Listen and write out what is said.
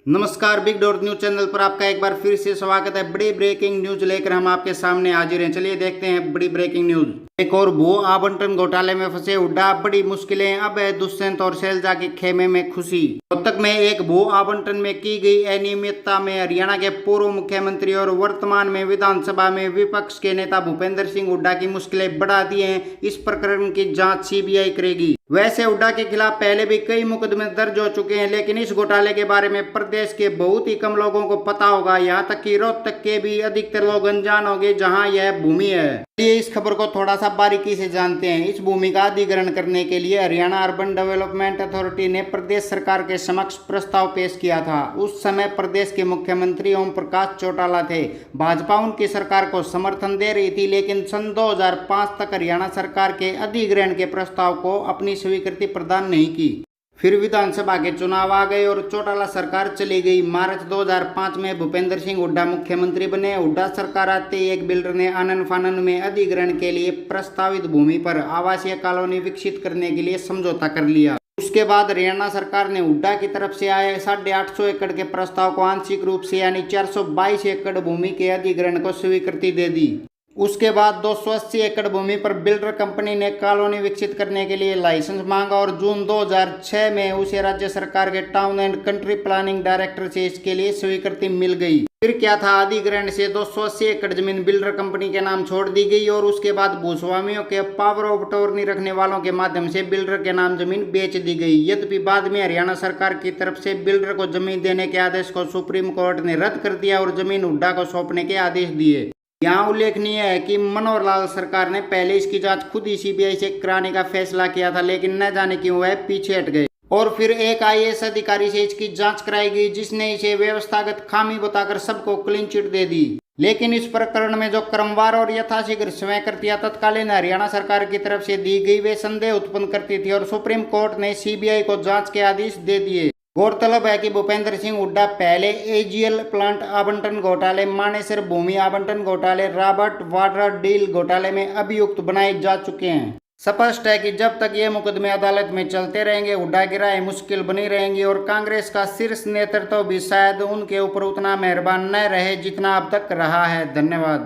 नमस्कार, big dot news channel पर आपका एक बार फिर से स्वागत है। बड़ी ब्रेकिंग न्यूज लेकर हम आपके सामने हाजिर हैं। चलिए देखते हैं बड़ी ब्रेकिंग न्यूज। एक और भू आवंटन घोटाले में फंसे हुड्डा, बड़ी मुश्किलें अब है दुष्यंत और शैलजा के खेमे में खुशी। रोहतक में एक भू आवंटन में की गई अनियमितता में हरियाणा के पूर्व मुख्यमंत्री और वर्तमान में विधानसभा में विपक्ष के नेता भूपेंद्र सिंह हुड्डा की मुश्किलें बढ़ा दी हैं। इस प्रकरण की जांच सीबीआई करेगी। वैसे हुड्डा के खिलाफ पहले भी कई मुकदमे दर्ज हो चुके हैं, लेकिन इस घोटाले के बारे में प्रदेश के बहुत ही कम लोगों को पता होगा। यहाँ तक कि रोहतक के भी अधिकतर लोग अनजान होंगे जहाँ यह भूमि है। चलिए इस खबर को थोड़ा सा बारीकी से जानते हैं। इस भूमि का अधिग्रहण करने के लिए हरियाणा अर्बन डेवलपमेंट अथॉरिटी ने प्रदेश सरकार के समक्ष प्रस्ताव पेश किया था। उस समय प्रदेश के मुख्यमंत्री ओम प्रकाश चौटाला थे। भाजपा उनकी सरकार को समर्थन दे रही थी, लेकिन सन 2005 तक हरियाणा सरकार के अधिग्रहण के प्रस्ताव को अपनी स्वीकृति प्रदान नहीं की। फिर विधानसभा के चुनाव आ गए और चौटाला सरकार चली गई। मार्च 2005 में भूपेंद्र सिंह हुड्डा मुख्यमंत्री बने। हुड्डा सरकार आते ही एक बिल्डर ने आनन फानन में अधिग्रहण के लिए प्रस्तावित भूमि पर आवासीय कॉलोनी विकसित करने के लिए समझौता कर लिया। उसके बाद हरियाणा सरकार ने हुड्डा की तरफ से आए 850 एकड़ के प्रस्ताव को आंशिक रूप से यानी 422 एकड़ भूमि के अधिग्रहण को स्वीकृति दे दी। उसके बाद 280 एकड़ भूमि पर बिल्डर कंपनी ने कॉलोनी विकसित करने के लिए लाइसेंस मांगा और जून 2006 में उसे राज्य सरकार के town and country planning director से इसके लिए स्वीकृति मिल गई। फिर क्या था, अधिग्रहण से 280 एकड़ जमीन बिल्डर कंपनी के नाम छोड़ दी गई और उसके बाद भूस्वामियों के पावर ऑफ अटॉर्नी रखने वालों के माध्यम से बिल्डर के नाम जमीन बेच दी गई। यद्यपि बाद में हरियाणा सरकार की तरफ से बिल्डर को जमीन देने के आदेश को सुप्रीम कोर्ट ने रद्द कर दिया और जमीन हुड्डा को सौंपने के आदेश दिए। यहाँ उल्लेखनीय है कि मनोहर लाल सरकार ने पहले इसकी जांच खुद ही सीबीआई से कराने का फैसला किया था, लेकिन न जाने क्यों वह पीछे हट गए और फिर एक आईएएस अधिकारी से इसकी जांच कराई गई, जिसने इसे व्यवस्थागत खामी बताकर सबको क्लीन चिट दे दी। लेकिन इस प्रकरण में जो क्रमवार और यथाशीघ्र स्वीकृतियां तत्कालीन हरियाणा सरकार की तरफ से दी गई, वे संदेह उत्पन्न करती थी और सुप्रीम कोर्ट ने सीबीआई को जांच के आदेश दे दिए। गौरतलब है कि भूपेंद्र सिंह हुड्डा पहले एजीएल प्लांट आवंटन घोटाले, मानेसर भूमि आवंटन घोटाले, रॉबर्ट वाड्रा डील घोटाले में अभियुक्त बनाए जा चुके हैं। स्पष्ट है कि जब तक ये मुकदमे अदालत में चलते रहेंगे, हुड्डा की राय मुश्किल बनी रहेंगी और कांग्रेस का शीर्ष नेतृत्व भी शायद उनके ऊपर उतना मेहरबान न रहे जितना अब तक रहा है। धन्यवाद।